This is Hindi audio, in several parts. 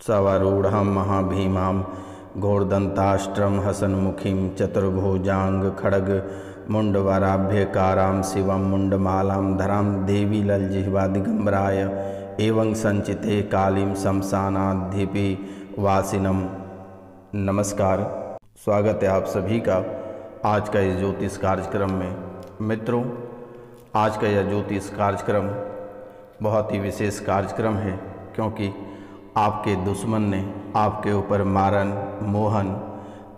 सवारूढ़ महाभीमां घोरदंताष्ट्रं हसन्मुखीं चतुर्भुजांग खड्ग मुंडवराभ्यकारां शिवं मुंडमालां धरां देवी ललजिह्वा दिगंबराय एवं संचिते कालीं शमशानाधिपि वासिनम। नमस्कार, स्वागत है आप सभी का आज का इस ज्योतिष कार्यक्रम में। मित्रों, आज का यह ज्योतिष कार्यक्रम बहुत ही विशेष कार्यक्रम है, क्योंकि आपके दुश्मन ने आपके ऊपर मारन, मोहन,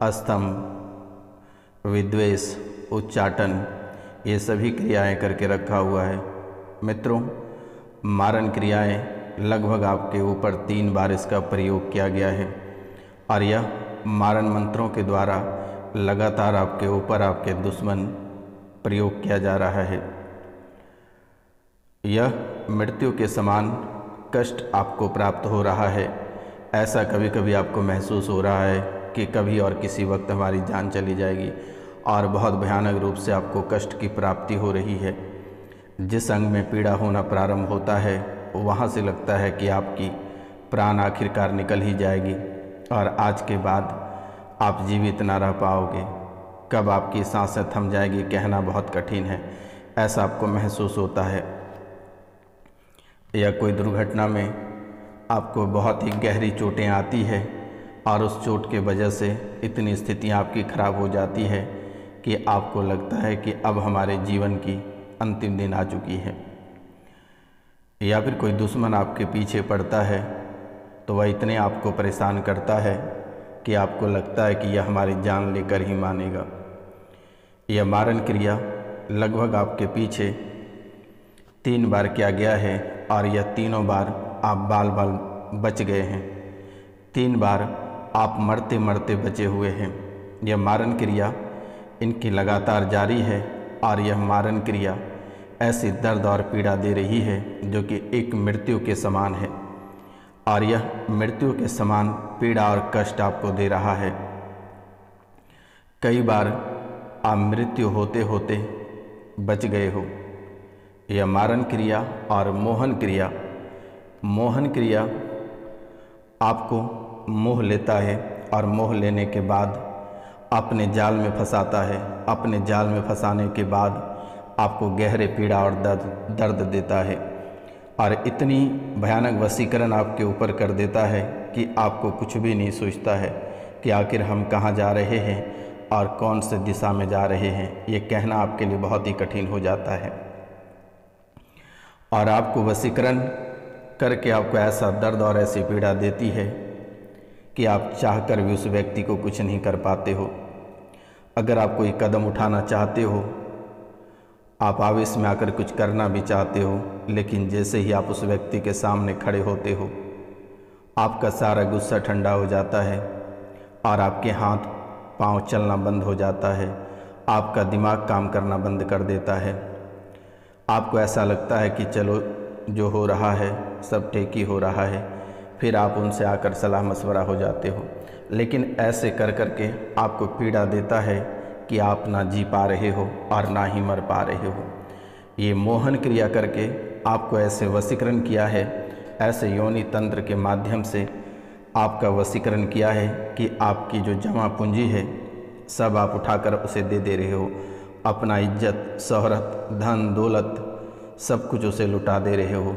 स्तंभ, विद्वेष, उच्चाटन ये सभी क्रियाएं करके रखा हुआ है। मित्रों, मारन क्रियाएं लगभग आपके ऊपर 3 बार इसका प्रयोग किया गया है और यह मारन मंत्रों के द्वारा लगातार आपके ऊपर आपके दुश्मन प्रयोग किया जा रहा है। यह मृत्यु के समान कष्ट आपको प्राप्त हो रहा है। ऐसा कभी कभी आपको महसूस हो रहा है कि कभी और किसी वक्त हमारी जान चली जाएगी और बहुत भयानक रूप से आपको कष्ट की प्राप्ति हो रही है। जिस अंग में पीड़ा होना प्रारंभ होता है वहाँ से लगता है कि आपकी प्राण आखिरकार निकल ही जाएगी और आज के बाद आप जीवित ना रह पाओगे। कब आपकी सांसें थम जाएगी कहना बहुत कठिन है। ऐसा आपको महसूस होता है, या कोई दुर्घटना में आपको बहुत ही गहरी चोटें आती है और उस चोट के वजह से इतनी स्थितियां आपकी खराब हो जाती है कि आपको लगता है कि अब हमारे जीवन की अंतिम दिन आ चुकी है। या फिर कोई दुश्मन आपके पीछे पड़ता है तो वह इतने आपको परेशान करता है कि आपको लगता है कि यह हमारी जान लेकर ही मानेगा। यह मारन क्रिया लगभग आपके पीछे 3 बार किया गया है और यह तीनों बार आप बाल बाल बच गए हैं। 3 बार आप मरते मरते बचे हुए हैं। यह मारन क्रिया इनकी लगातार जारी है और यह मारन क्रिया ऐसी दर्द और पीड़ा दे रही है जो कि एक मृत्यु के समान है और यह मृत्यु के समान पीड़ा और कष्ट आपको दे रहा है। कई बार आप मृत्यु होते होते बच गए हो। यह मारन क्रिया और मोहन क्रिया आपको मोह लेता है और मोह लेने के बाद अपने जाल में फंसाता है। अपने जाल में फंसाने के बाद आपको गहरे पीड़ा और दर्द देता है और इतनी भयानक वशीकरण आपके ऊपर कर देता है कि आपको कुछ भी नहीं सोचता है कि आखिर हम कहाँ जा रहे हैं और कौन से दिशा में जा रहे हैं। ये कहना आपके लिए बहुत ही कठिन हो जाता है और आपको वशीकरण करके आपको ऐसा दर्द और ऐसी पीड़ा देती है कि आप चाहकर भी उस व्यक्ति को कुछ नहीं कर पाते हो। अगर आप कोई कदम उठाना चाहते हो, आप आवेश में आकर कुछ करना भी चाहते हो, लेकिन जैसे ही आप उस व्यक्ति के सामने खड़े होते हो आपका सारा गुस्सा ठंडा हो जाता है और आपके हाथ पांव चलना बंद हो जाता है। आपका दिमाग काम करना बंद कर देता है। आपको ऐसा लगता है कि चलो जो हो रहा है सब ठीक ही हो रहा है। फिर आप उनसे आकर सलाह मशवरा हो जाते हो, लेकिन ऐसे कर कर के आपको पीड़ा देता है कि आप ना जी पा रहे हो और ना ही मर पा रहे हो। ये मोहन क्रिया करके आपको ऐसे वशीकरण किया है, ऐसे योनि तंत्र के माध्यम से आपका वशीकरण किया है कि आपकी जो जमा पूंजी है सब आप उठाकर उसे दे रहे हो। अपना इज्जत, शोहरत, धन, दौलत सब कुछ उसे लुटा दे रहे हो।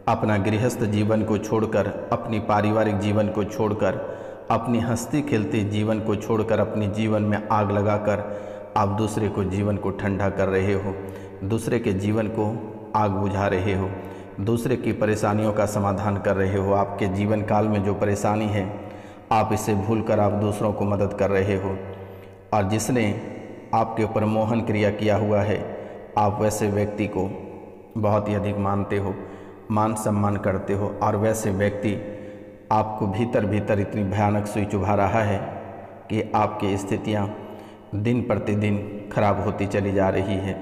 अपना गृहस्थ जीवन को छोड़कर, अपनी पारिवारिक जीवन को छोड़कर, अपनी हंसती खेलती जीवन को छोड़कर, अपने जीवन में आग लगाकर आप दूसरे को जीवन को ठंडा कर रहे हो। दूसरे के जीवन को आग बुझा रहे हो। दूसरे की परेशानियों का समाधान कर रहे हो। आपके जीवन काल में जो परेशानी है आप इसे भूलकर आप दूसरों को मदद कर रहे हो। और जिसने आपके ऊपर मोहन क्रिया किया हुआ है आप वैसे व्यक्ति को बहुत ही अधिक मानते हो, मान सम्मान करते हो और वैसे व्यक्ति आपको भीतर भीतर इतनी भयानक सुई चुभा रहा है कि आपकी स्थितियां दिन प्रतिदिन खराब होती चली जा रही है।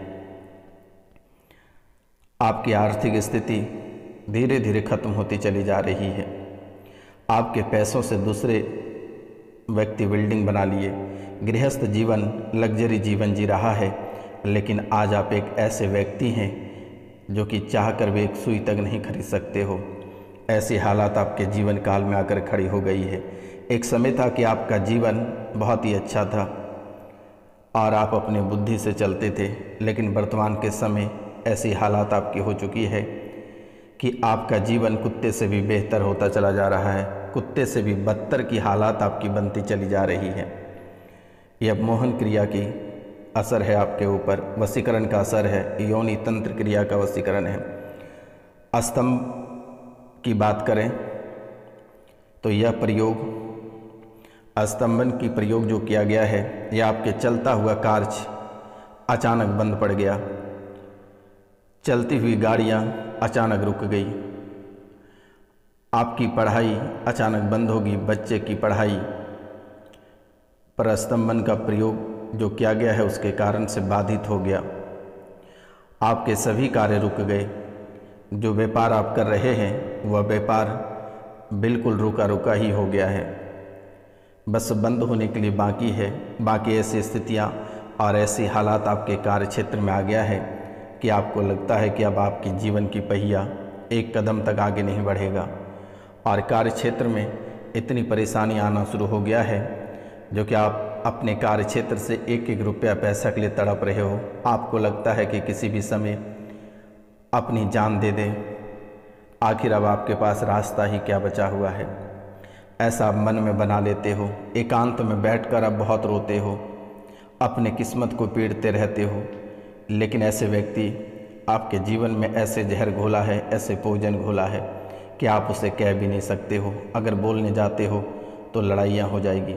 आपकी आर्थिक स्थिति धीरे धीरे खत्म होती चली जा रही है। आपके पैसों से दूसरे व्यक्ति बिल्डिंग बना लिए, गृहस्थ जीवन, लग्जरी जीवन जी रहा है, लेकिन आज आप एक ऐसे व्यक्ति हैं जो कि चाह कर भी एक सुई तक नहीं खरीद सकते हो। ऐसी हालात आपके जीवन काल में आकर खड़ी हो गई है। एक समय था कि आपका जीवन बहुत ही अच्छा था और आप अपनी बुद्धि से चलते थे, लेकिन वर्तमान के समय ऐसी हालात आपकी हो चुकी है कि आपका जीवन कुत्ते से भी बेहतर होता चला जा रहा है, कुत्ते से भी बदतर की हालात आपकी बनती चली जा रही है। यह मोहन क्रिया की असर है आपके ऊपर, वशीकरण का असर है, योनि तंत्र क्रिया का वशीकरण है। स्तंभ की बात करें तो यह प्रयोग, स्तंभन की प्रयोग जो किया गया है, यह आपके चलता हुआ कार्य अचानक बंद पड़ गया। चलती हुई गाड़ियां अचानक रुक गई, आपकी पढ़ाई अचानक बंद होगी, बच्चे की पढ़ाई पर स्तंभन का प्रयोग जो किया गया है उसके कारण से बाधित हो गया। आपके सभी कार्य रुक गए। जो व्यापार आप कर रहे हैं वह व्यापार बिल्कुल रुका रुका ही हो गया है, बस बंद होने के लिए बाकी है। बाकी ऐसी स्थितियां और ऐसी हालात आपके कार्य क्षेत्र में आ गया है कि आपको लगता है कि अब आपकी जीवन की पहिया एक कदम तक आगे नहीं बढ़ेगा और कार्य क्षेत्र में इतनी परेशानी आना शुरू हो गया है जो कि आप अपने कार्य क्षेत्र से एक एक रुपया पैसा के लिए तड़प रहे हो। आपको लगता है कि किसी भी समय अपनी जान दे दें, आखिर अब आपके पास रास्ता ही क्या बचा हुआ है। ऐसा आप मन में बना लेते हो, एकांत में बैठकर अब बहुत रोते हो, अपने किस्मत को पीटते रहते हो। लेकिन ऐसे व्यक्ति आपके जीवन में ऐसे जहर घोला है, ऐसे भोजन घोला है कि आप उसे कह भी नहीं सकते हो। अगर बोलने जाते हो तो लड़ाइयाँ हो जाएगी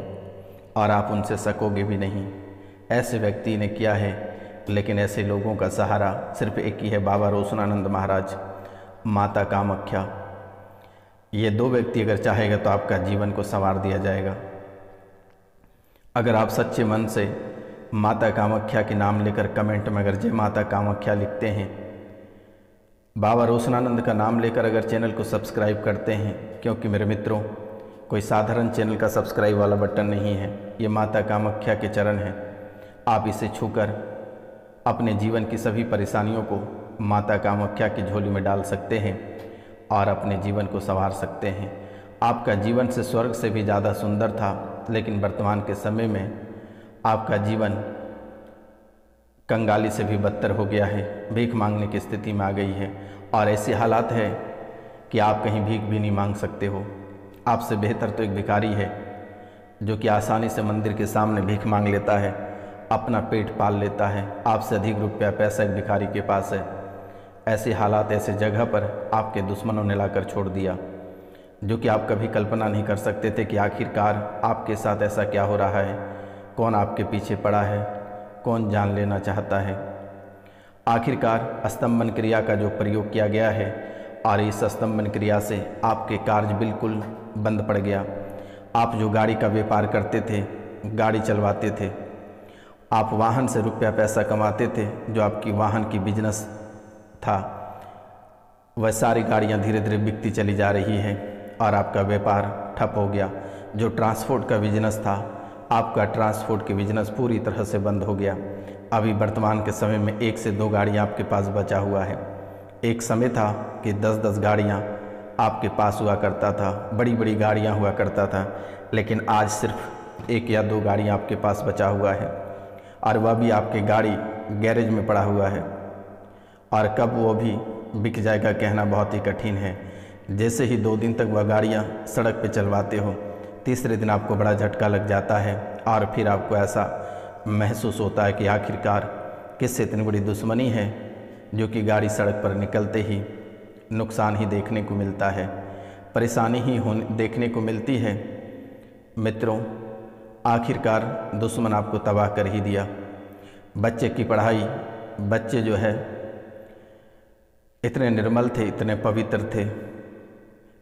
और आप उनसे सकोगे भी नहीं। ऐसे व्यक्ति ने किया है, लेकिन ऐसे लोगों का सहारा सिर्फ एक ही है, बाबा रोशनानंद महाराज, माता कामाख्या। ये दो व्यक्ति अगर चाहेगा तो आपका जीवन को संवार दिया जाएगा। अगर आप सच्चे मन से माता कामाख्या के नाम लेकर कमेंट में अगर जय माता कामाख्या लिखते हैं, बाबा रोशनानंद का नाम लेकर अगर चैनल को सब्सक्राइब करते हैं, क्योंकि मेरे मित्रों कोई साधारण चैनल का सब्सक्राइब वाला बटन नहीं है, ये माता कामाख्या के चरण हैं। आप इसे छूकर अपने जीवन की सभी परेशानियों को माता कामाख्या की झोली में डाल सकते हैं और अपने जीवन को संवार सकते हैं। आपका जीवन से स्वर्ग से भी ज़्यादा सुंदर था, लेकिन वर्तमान के समय में आपका जीवन कंगाली से भी बदतर हो गया है, भीख मांगने की स्थिति में आ गई है और ऐसे हालात है कि आप कहीं भीख भी नहीं मांग सकते हो। आपसे बेहतर तो एक भिखारी है जो कि आसानी से मंदिर के सामने भीख मांग लेता है, अपना पेट पाल लेता है। आपसे अधिक रुपया पैसा एक भिखारी के पास है। ऐसे हालात, ऐसे जगह पर आपके दुश्मनों ने लाकर छोड़ दिया, जो कि आप कभी कल्पना नहीं कर सकते थे कि आखिरकार आपके साथ ऐसा क्या हो रहा है, कौन आपके पीछे पड़ा है, कौन जान लेना चाहता है। आखिरकार स्तंभन क्रिया का जो प्रयोग किया गया है और इस स्तंभन क्रिया से आपके कार्य बिल्कुल बंद पड़ गया। आप जो गाड़ी का व्यापार करते थे, गाड़ी चलवाते थे, आप वाहन से रुपया पैसा कमाते थे, जो आपकी वाहन की बिजनेस था, वह सारी गाड़ियां धीरे धीरे बिकती चली जा रही है और आपका व्यापार ठप हो गया। जो ट्रांसपोर्ट का बिजनेस था, आपका ट्रांसपोर्ट के बिजनेस पूरी तरह से बंद हो गया। अभी वर्तमान के समय में 1 से 2 गाड़ियाँ आपके पास बचा हुआ है। एक समय था कि 10-10 गाड़ियाँ आपके पास हुआ करता था, बड़ी बड़ी गाड़ियाँ हुआ करता था, लेकिन आज सिर्फ 1 या 2 गाड़ियाँ आपके पास बचा हुआ है और वह भी आपके गाड़ी गैरेज में पड़ा हुआ है और कब वो भी बिक जाएगा कहना बहुत ही कठिन है। जैसे ही 2 दिन तक वह गाड़ियाँ सड़क पे चलवाते हो, तीसरे दिन आपको बड़ा झटका लग जाता है और फिर आपको ऐसा महसूस होता है कि आखिरकार किससे इतनी बड़ी दुश्मनी है जो कि गाड़ी सड़क पर निकलते ही नुकसान ही देखने को मिलता है, परेशानी ही देखने को मिलती है। मित्रों, आखिरकार दुश्मन आपको तबाह कर ही दिया। बच्चे की पढ़ाई, बच्चे जो है इतने निर्मल थे, इतने पवित्र थे,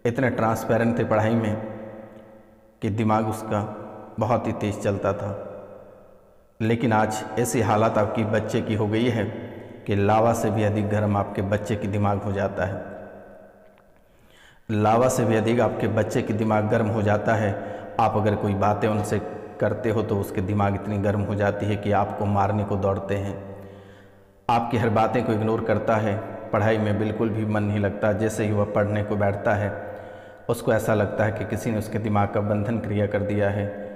इतने ट्रांसपेरेंट थे पढ़ाई में कि दिमाग उसका बहुत ही तेज़ चलता था। लेकिन आज ऐसी हालत आपकी बच्चे की हो गई है कि लावा से भी अधिक गर्म आपके बच्चे की दिमाग हो जाता है। लावा से भी अधिक आपके बच्चे की दिमाग गर्म हो जाता है। आप अगर कोई बातें उनसे करते हो तो उसके दिमाग इतनी गर्म हो जाती है कि आपको मारने को दौड़ते हैं। आपकी हर बातें को इग्नोर करता है, पढ़ाई में बिल्कुल भी मन नहीं लगता। जैसे ही वह पढ़ने को बैठता है उसको ऐसा लगता है कि किसी ने उसके दिमाग का बंधन क्रिया कर दिया है।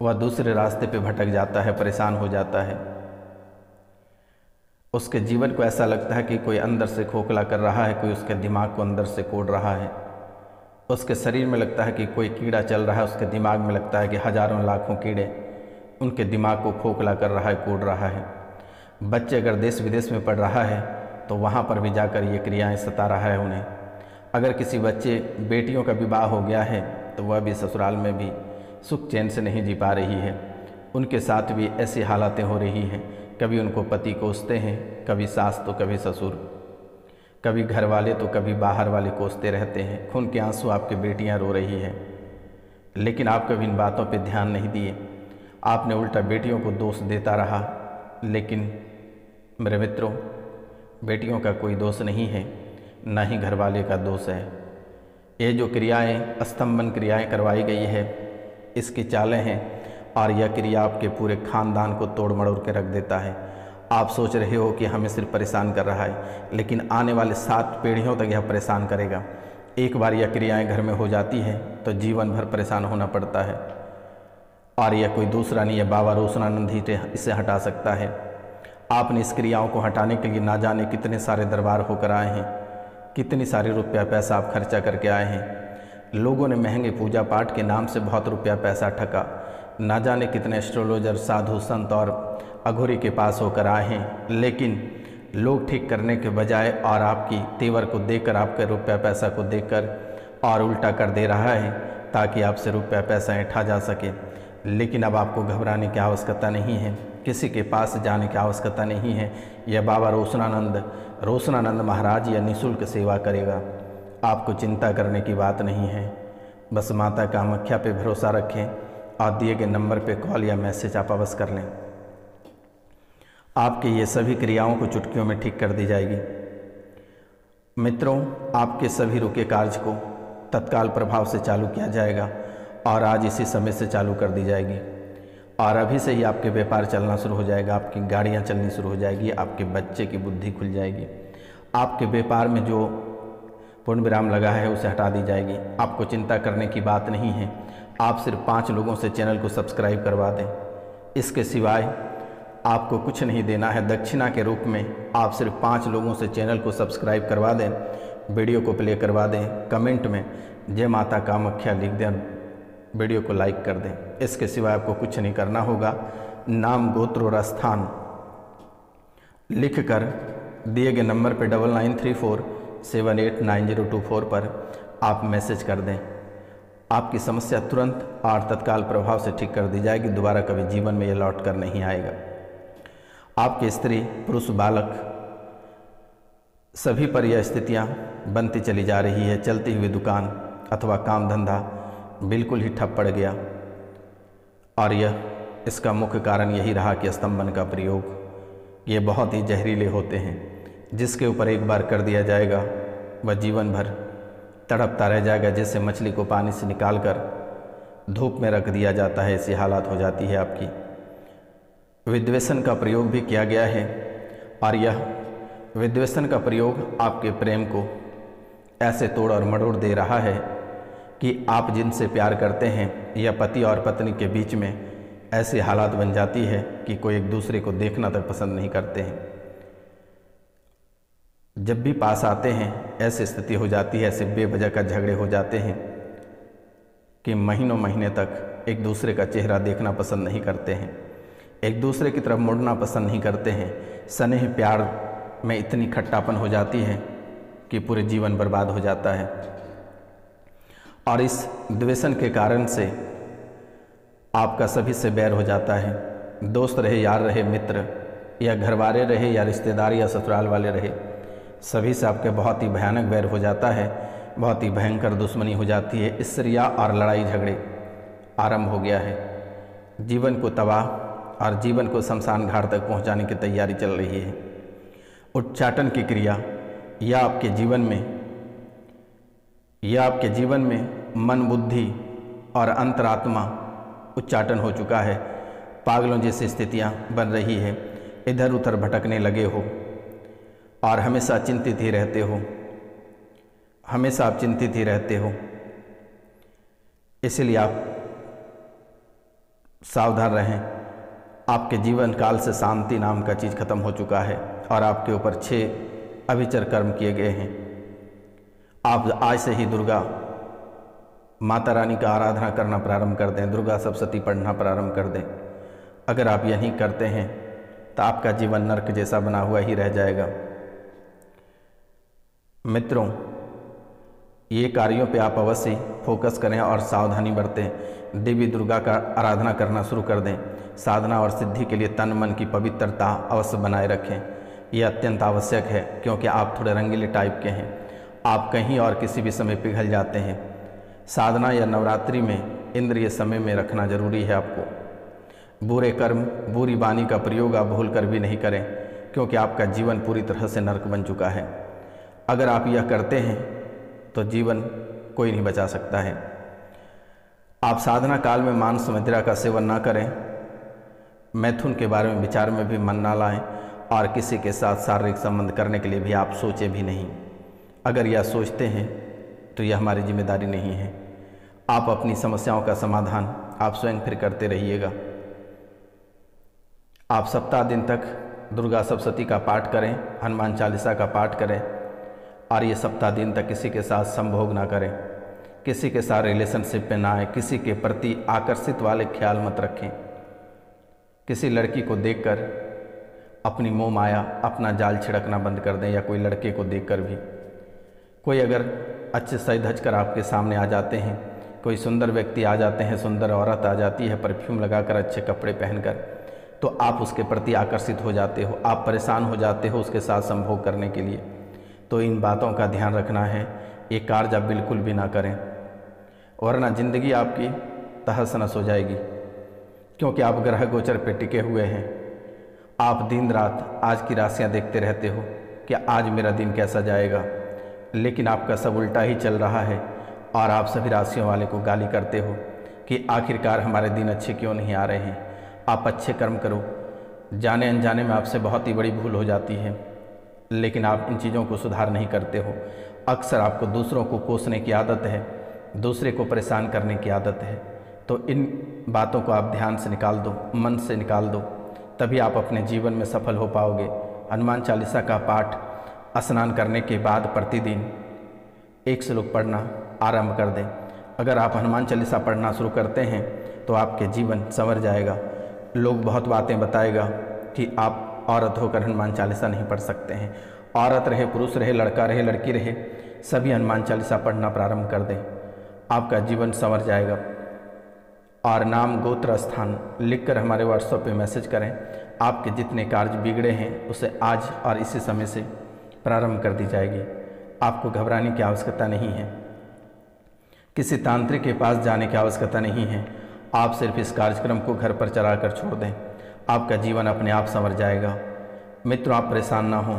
वह दूसरे रास्ते पे भटक जाता है, परेशान हो जाता है। उसके जीवन को ऐसा लगता है कि कोई अंदर से खोखला कर रहा है, कोई उसके दिमाग को अंदर से कोड़ रहा है। उसके शरीर में लगता है कि कोई कीड़ा चल रहा है, उसके दिमाग में लगता है कि हजारों लाखों कीड़े उनके दिमाग को खोखला कर रहा है, कोड़ रहा है। बच्चे अगर देश विदेश में पढ़ रहा है तो वहाँ पर भी जाकर ये क्रियाएं सता रहा है उन्हें। अगर किसी बच्चे बेटियों का विवाह हो गया है तो वह भी ससुराल में भी सुख चैन से नहीं जी पा रही है। उनके साथ भी ऐसी हालातें हो रही हैं, कभी उनको पति कोसते हैं, कभी सास तो कभी ससुर, कभी घर वाले तो कभी बाहर वाले कोसते रहते हैं। खून के आंसू आपकी बेटियां रो रही हैं, लेकिन आप कभी इन बातों पे ध्यान नहीं दिए। आपने उल्टा बेटियों को दोष देता रहा। लेकिन मेरे मित्रों, बेटियों का कोई दोष नहीं है, ना ही घर वाले का दोष है। ये जो क्रियाएं, स्तंभन क्रियाएं करवाई गई है, इसकी चालें हैं और यह क्रिया आपके पूरे खानदान को तोड़ मरोड़ के रख देता है। आप सोच रहे हो कि हमें सिर्फ परेशान कर रहा है, लेकिन आने वाले 7 पीढ़ियों तक यह परेशान करेगा। एक बार यह क्रियाएं घर में हो जाती है तो जीवन भर परेशान होना पड़ता है। और यह कोई दूसरा नहीं है, बाबा रोशनानंद ही इसे हटा सकता है। आपने इस क्रियाओं को हटाने के लिए ना जाने कितने सारे दरबार होकर आए हैं, कितनी सारी रुपया पैसा आप खर्चा करके आए हैं। लोगों ने महंगे पूजा पाठ के नाम से बहुत रुपया पैसा ठगा। ना जाने कितने एस्ट्रोलॉजर, साधु संत और अघोरी के पास होकर आए हैं, लेकिन लोग ठीक करने के बजाय और आपकी तेवर को देखकर, आपके रुपया पैसा को देखकर और उल्टा कर दे रहा है ताकि आपसे रुपया पैसा ऐंठा जा सके। लेकिन अब आपको घबराने की आवश्यकता नहीं है, किसी के पास जाने की आवश्यकता नहीं है। यह बाबा रोशनानंद महाराज यह निःशुल्क सेवा करेगा। आपको चिंता करने की बात नहीं है। बस माता कामाख्या पे भरोसा रखें और दिए गए नंबर पे कॉल या मैसेज आप अवश्य कर लें। आपकी ये सभी क्रियाओं को चुटकियों में ठीक कर दी जाएगी। मित्रों, आपके सभी रुके कार्य को तत्काल प्रभाव से चालू किया जाएगा और आज इसी समय से चालू कर दी जाएगी। और अभी से ही आपके व्यापार चलना शुरू हो जाएगा, आपकी गाड़ियाँ चलनी शुरू हो जाएगी, आपके बच्चे की बुद्धि खुल जाएगी। आपके व्यापार में जो पूर्ण विराम लगा है उसे हटा दी जाएगी। आपको चिंता करने की बात नहीं है। आप सिर्फ 5 लोगों से चैनल को सब्सक्राइब करवा दें। इसके सिवाय आपको कुछ नहीं देना है। दक्षिणा के रूप में आप सिर्फ 5 लोगों से चैनल को सब्सक्राइब करवा दें, वीडियो को प्ले करवा दें, कमेंट में जय माता कामाख्या लिख दें, वीडियो को लाइक कर दें। इसके सिवाय आपको कुछ नहीं करना होगा। नाम, गोत्र और स्थान लिखकर दिए गए नंबर पर 9934789024 पर आप मैसेज कर दें। आपकी समस्या तुरंत और तत्काल प्रभाव से ठीक कर दी जाएगी। दोबारा कभी जीवन में यह लौट कर नहीं आएगा। आपके स्त्री, पुरुष, बालक सभी पर यह स्थितियाँ बनती चली जा रही है। चलती हुई दुकान अथवा काम धंधा बिल्कुल ही ठप पड़ गया। और इसका मुख्य कारण यही रहा कि स्तंभन का प्रयोग ये बहुत ही जहरीले होते हैं। जिसके ऊपर एक बार कर दिया जाएगा वह जीवन भर तड़पता रह जाएगा। जैसे मछली को पानी से निकालकर धूप में रख दिया जाता है, ऐसी हालत हो जाती है आपकी। विद्वेषण का प्रयोग भी किया गया है और यह विद्वेषण का प्रयोग आपके प्रेम को ऐसे तोड़ और मरोड़ दे रहा है कि आप जिनसे प्यार करते हैं या पति और पत्नी के बीच में ऐसी हालात बन जाती है कि कोई एक दूसरे को देखना तक पसंद नहीं करते हैं। जब भी पास आते हैं ऐसी स्थिति हो जाती है, ऐसे बेवजह का झगड़े हो जाते हैं कि महीनों महीने तक एक दूसरे का चेहरा देखना पसंद नहीं करते हैं, एक दूसरे की तरफ मुड़ना पसंद नहीं करते हैं। स्नेह प्यार में इतनी खट्टापन हो जाती है कि पूरे जीवन बर्बाद हो जाता है। और इस द्वेषण के कारण से आपका सभी से बैर हो जाता है। दोस्त रहे, यार रहे, मित्र या घरवाले रहे या रिश्तेदार या ससुराल वाले रहे, सभी से आपके बहुत ही भयानक बैर हो जाता है, बहुत ही भयंकर दुश्मनी हो जाती है। ईर्ष्या और लड़ाई झगड़े आरंभ हो गया है। जीवन को तबाह और जीवन को शमशान घाट तक पहुंचाने की तैयारी चल रही है। उच्चाटन की क्रिया या आपके जीवन में मन, बुद्धि और अंतरात्मा उच्चाटन हो चुका है। पागलों जैसी स्थितियां बन रही है। इधर उधर भटकने लगे हो और हमेशा चिंतित ही रहते हो। हमेशा आप चिंतित ही रहते हो। इसलिए आप सावधान रहें। आपके जीवन काल से शांति नाम का चीज़ खत्म हो चुका है और आपके ऊपर 6 अभिचर कर्म किए गए हैं। आप आज से ही दुर्गा माता रानी का आराधना करना प्रारंभ कर दें, दुर्गा सप्तशती पढ़ना प्रारंभ कर दें। अगर आप यह नहीं करते हैं तो आपका जीवन नरक जैसा बना हुआ ही रह जाएगा। मित्रों, ये कार्यों पे आप अवश्य फोकस करें और सावधानी बरतें। देवी दुर्गा का आराधना करना शुरू कर दें। साधना और सिद्धि के लिए तन मन की पवित्रता अवश्य बनाए रखें। यह अत्यंत आवश्यक है, क्योंकि आप थोड़े रंगीले टाइप के हैं। आप कहीं और किसी भी समय पिघल जाते हैं। साधना या नवरात्रि में इंद्रिय समय में रखना जरूरी है आपको। बुरे कर्म, बुरी वाणी का प्रयोग आप भूल कर भी नहीं करें, क्योंकि आपका जीवन पूरी तरह से नरक बन चुका है। अगर आप यह करते हैं तो जीवन कोई नहीं बचा सकता है। आप साधना काल में मांस मदिरा का सेवन ना करें, मैथुन के बारे में विचार में भी मन ना लाएं और किसी के साथ शारीरिक संबंध करने के लिए भी आप सोचें भी नहीं। अगर यह सोचते हैं तो यह हमारी जिम्मेदारी नहीं है। आप अपनी समस्याओं का समाधान आप स्वयं फिर करते रहिएगा। आप सप्ताह दिन तक दुर्गा सप्तशती का पाठ करें, हनुमान चालीसा का पाठ करें और ये सप्ताह दिन तक किसी के साथ संभोग ना करें, किसी के साथ रिलेशनशिप पे ना आए, किसी के प्रति आकर्षित वाले ख्याल मत रखें। किसी लड़की को देखकर अपनी मोह माया, अपना जाल छिड़कना बंद कर दें, या कोई लड़के को देखकर भी। कोई अगर अच्छे सज धज कर आपके सामने आ जाते हैं, कोई सुंदर व्यक्ति आ जाते हैं, सुंदर औरत आ जाती है परफ्यूम लगाकर, अच्छे कपड़े पहनकर, तो आप उसके प्रति आकर्षित हो जाते हो, आप परेशान हो जाते हो उसके साथ संभोग करने के लिए। तो इन बातों का ध्यान रखना है, ये कार्य आप बिल्कुल भी ना करें, वरना ज़िंदगी आपकी तहस नहस हो जाएगी। क्योंकि आप ग्रह गोचर पे टिके हुए हैं। आप दिन रात आज की राशियां देखते रहते हो कि आज मेरा दिन कैसा जाएगा, लेकिन आपका सब उल्टा ही चल रहा है और आप सभी राशियों वाले को गाली करते हो कि आखिरकार हमारे दिन अच्छे क्यों नहीं आ रहे हैं। आप अच्छे कर्म करो, जाने अनजाने में आपसे बहुत ही बड़ी भूल हो जाती है, लेकिन आप इन चीज़ों को सुधार नहीं करते हो। अक्सर आपको दूसरों को कोसने की आदत है, दूसरे को परेशान करने की आदत है। तो इन बातों को आप ध्यान से निकाल दो, मन से निकाल दो, तभी आप अपने जीवन में सफल हो पाओगे। हनुमान चालीसा का पाठ स्नान करने के बाद प्रतिदिन 1 श्लोक पढ़ना आरंभ कर दें। अगर आप हनुमान चालीसा पढ़ना शुरू करते हैं तो आपके जीवन संवर जाएगा। लोग बहुत बातें बताएगा कि आप औरत होकर हनुमान चालीसा नहीं पढ़ सकते हैं। औरत रहे, पुरुष रहे, लड़का रहे, लड़की रहे, सभी हनुमान चालीसा पढ़ना प्रारंभ कर दें, आपका जीवन संवर जाएगा। और नाम गोत्र स्थान लिखकर हमारे व्हाट्सएप पे मैसेज करें। आपके जितने कार्य बिगड़े हैं उसे आज और इसी समय से प्रारंभ कर दी जाएगी। आपको घबराने की आवश्यकता नहीं है, किसी तांत्रिक के पास जाने की आवश्यकता नहीं है। आप सिर्फ इस कार्यक्रम को घर पर चलाकर छोड़ दें, आपका जीवन अपने आप संवर जाएगा। मित्रों, आप परेशान ना हो,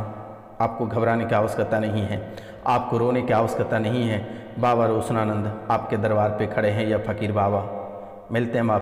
आपको घबराने की आवश्यकता नहीं है, आपको रोने की आवश्यकता नहीं है। बाबा रोशनानंद आपके दरबार पे खड़े हैं, या फकीर बाबा। मिलते हैं हम आपसे।